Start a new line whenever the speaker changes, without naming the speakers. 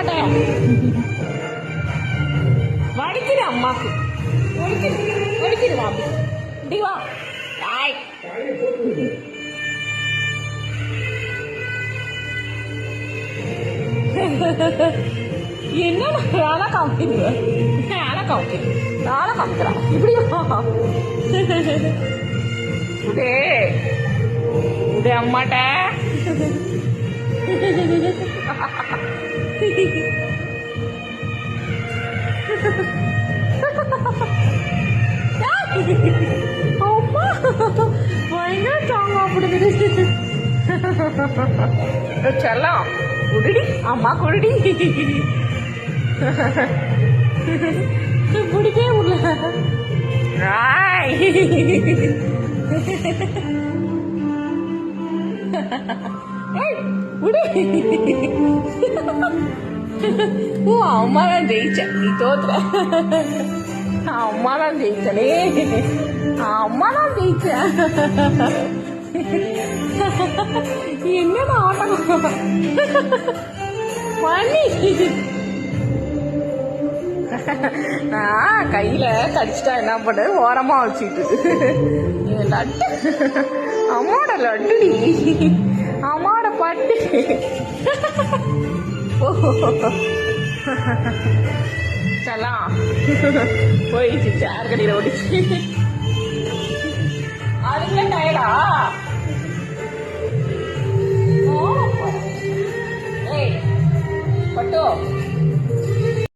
மாட்டேன். வடிக்குது அம்மாக்கு. ஒடிக்குது வா இப்படி வா. ஆய் என்ன நானா காமிக்கிறேன், நானா காமிக்கிறேன் இப்படி வா. உடே உடே அம்மாட்ட. அம்மா பயங்கர சாங்க அப்படிங்குது. செல்லம் குடிடி அம்மா குடிடி. பிடிக்கவே முடியல. அம்மா தான் ஜெயிச்சேன், நீ தோத்துற. அம்மா தான் ஜெயிச்சனே, அம்மா தான் ஜெயிச்சேன். என்னடா ஆட்டம் பண்ணி. நான் கையில கடிச்சிட்டா என்ன பண்ணு, ஓரமா வச்சுட்டு லட்டு அம்மாவோட லட்டுடி, அம்மாவோட பட்டு. சலாம் போயிடுச்சு, சேர் கடையில் ஓடிச்சு. அதுக்குள்ள டயர்டா? ஏய் பட்டு